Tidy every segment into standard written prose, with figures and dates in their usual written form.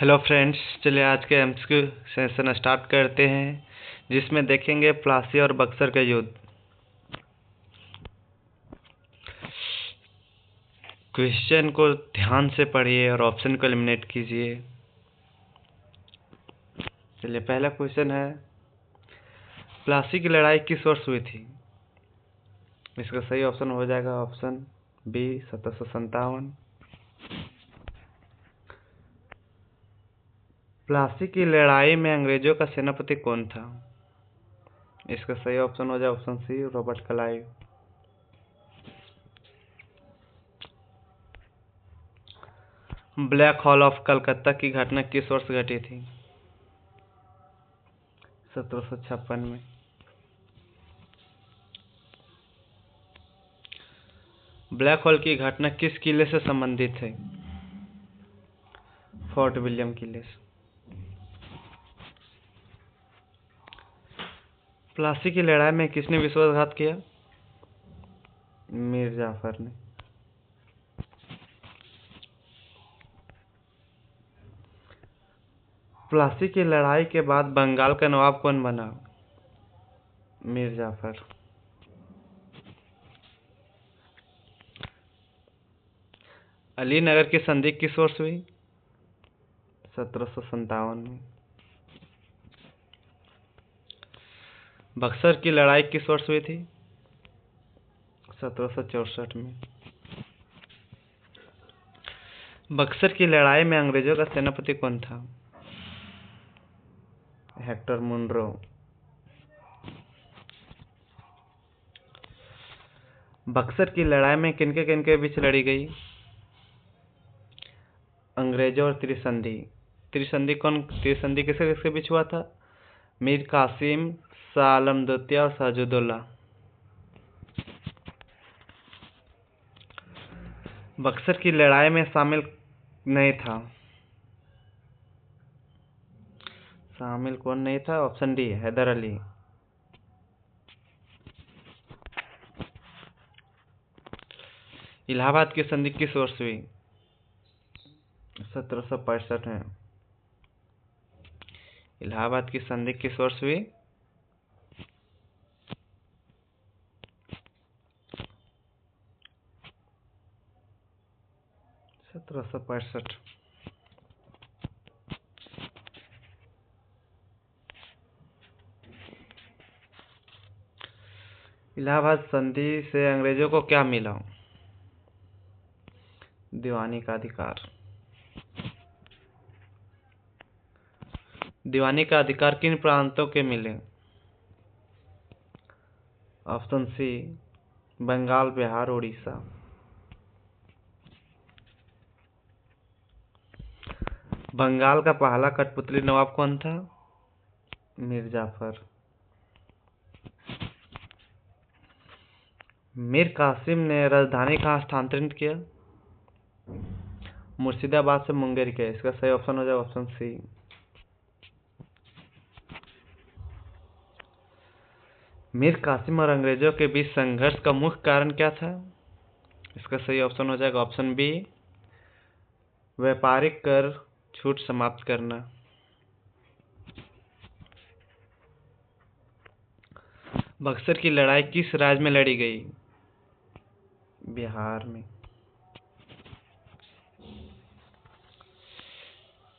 Hello friends, चलिए आज के एमसीक्यू सेशन स्टार्ट करते हैं, जिसमें देखेंगे प्लासी और बक्सर का युद्ध। क्वेश्चन को ध्यान से पढ़िए और ऑप्शन को एलिमिनेट कीजिए। चलिए, पहला क्वेश्चन है, प्लासी की लड़ाई किस वर्ष हुई थी? इसका सही ऑप्शन हो जाएगा ऑप्शन बी 1757। प्लासी की लड़ाई में अंग्रेजों का सेनापति कौन था? इसका सही ऑप्शन हो जाए option C Robert Clive. Black hole of Calcutta की घटना किस वर्ष घटी थी? 1756 में। ब्लैक होल की घटना किस किले से संबंधित है? फोर्ट विलियम किले से। प्लासी की लड़ाई में किसने विश्वासघात किया? मीर जाफर ने। प्लासी की लड़ाई के बाद बंगाल का नवाब कौन बना? मीर जाफर। अलीनगर की संधि किस वर्ष हुई? 1757 में। बक्सर की लड़ाई किस वर्ष हुई थी? 1764 में। बक्सर की लड़ाई में अंग्रेजों का सेनापति कौन था? Hector Munro. बक्सर की लड़ाई में किनके किनके बीच लड़ी गई? अंग्रेजों और त्रिसंधी। त्रिसंधी किसके किसके बीच हुआ था? मीर कासिम, शाह आलम द्वितीय और साजुद्दौला। बक्सर की लड़ाई में शामिल नहीं था। शामिल कौन नहीं था? Option D Hyder Ali. इलाहाबाद की संधि किस वर्ष हुई? 1765 में। इलाहाबाद की संधि किस वर्ष हुई? 1765। इलाहाबाद संधि से अंग्रेजों को क्या मिला? दीवानी का अधिकार। दीवानी का अधिकार किन प्रांतों के मिले? Option C Bengal, Bihar, Orissa. बंगाल का पहला कठपुतली नवाब कौन था? मीर जाफर। मीर कासिम ने राजधानी कहाँ स्थानांतरित किया? मुर्शिदाबाद से मुंगेर किया। इसका सही ऑप्शन हो जाए ऑप्शन सी। मीर कासिम और अंग्रेजों के बीच संघर्ष का मुख्य कारण क्या था? इसका सही ऑप्शन हो जाएगा ऑप्शन बी व्यापारिक कर छूट समाप्त करना। बक्सर की लड़ाई किस राज्य में लड़ी गई? बिहार में।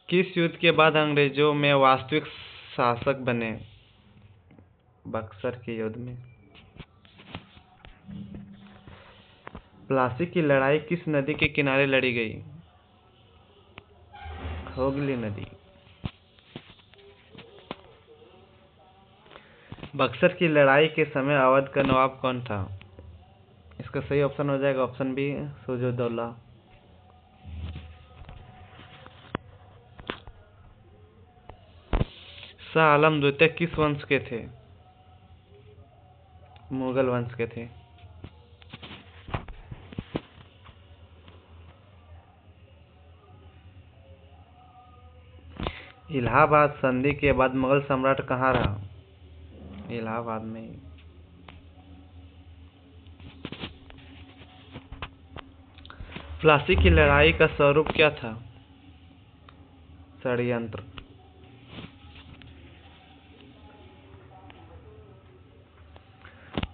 किस युद्ध के बाद अंग्रेजों में वास्तविक शासक बने? बक्सर के युद्ध में। प्लासी की लड़ाई किस नदी के किनारे लड़ी गई? हुगली नदी। बक्सर की लड़ाई के समय अवध का नवाब कौन था? इसका सही ऑप्शन हो जाएगा ऑप्शन बी साजुद्दौला। शाह आलम द्वितीय किस वंश के थे? मुगल वंश के थे। इलाहाबाद संधि के बाद मुगल सम्राट कहाँ रहा? इलाहाबाद में। प्लासी की लड़ाई का स्वरूप क्या था? षड्यंत्र।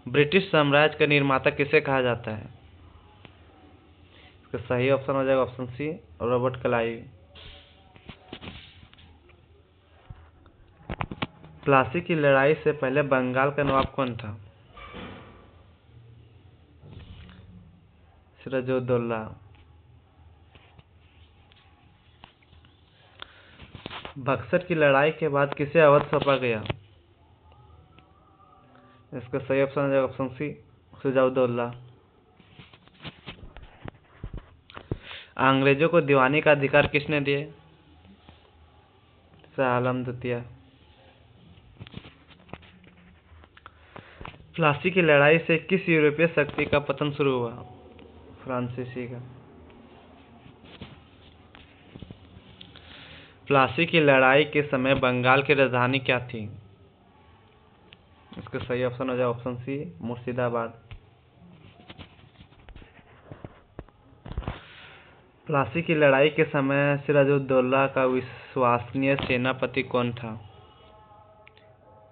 ब्रिटिश साम्राज्य का निर्माता किसे कहा जाता है? इसका सही ऑप्शन हो जाएगा option C, Robert Clive. Plassey की लड़ाई से पहले बंगाल का नवाब कौन था? सिराजुद्दौला। बक्सर की लड़ाई के बाद किसे अवध सौंपा गया? इसका सही ऑप्शन हो जाएगा ऑप्शन सी, सिराजुद्दौला। अंग्रेजों को दीवानी का अधिकार किसने दिए? शाह आलम द्वितीय। प्लासी की लड़ाई से किस यूरोपीय शक्ति का पतन शुरू हुआ? फ्रांसीसी का। प्लासी की लड़ाई के समय बंगाल की राजधानी क्या थी? इसका सही ऑप्शन हो जाएगा ऑप्शन सी, मुर्शिदाबाद। प्लासी की लड़ाई के समय सिराजुद्दौला का विश्वसनीय सेनापति कौन था?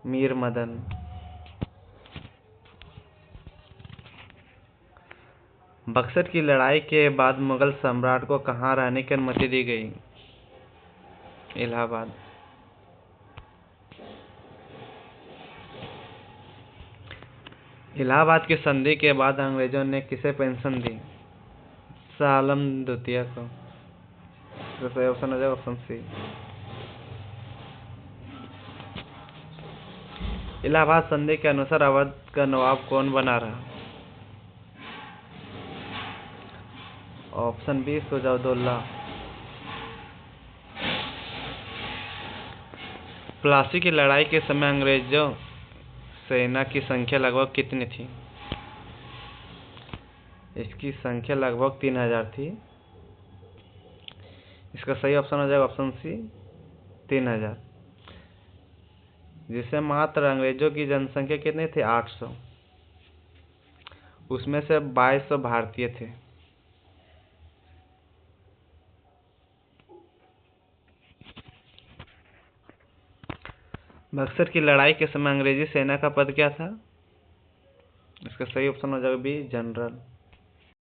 मीर मदन। बक्सर की लड़ाई के बाद मुगल सम्राट को कहाँ रहने की अनुमति दी गई? इलाहाबाद। इलाहाबाद की संधि के बाद अंग्रेजों ने किसे पेंशन दी? शाह आलम द्वितीय को। तो सही ऑप्शन हो जाएगा ऑप्शन सी। इलाहाबाद संधि के अनुसार अवध का नवाब कौन बना रहा? Option B, Siraj-ud-Daulah. प्लासी की लड़ाई के समय अंग्रेजों सेना की संख्या लगभग कितनी थी? इसकी संख्या लगभग 3000 थी। इसका सही ऑप्शन हो जाएगा ऑप्शन सी, 3000। जिससे मात्र अंग्रेजों की जनसंख्या कितनी थी? 800। उसमें से 2200 भारतीय थे। बक्सर की लड़ाई के समय अंग्रेजी सेना का पद क्या था? इसका सही ऑप्शन हो जाएगा बी, जनरल।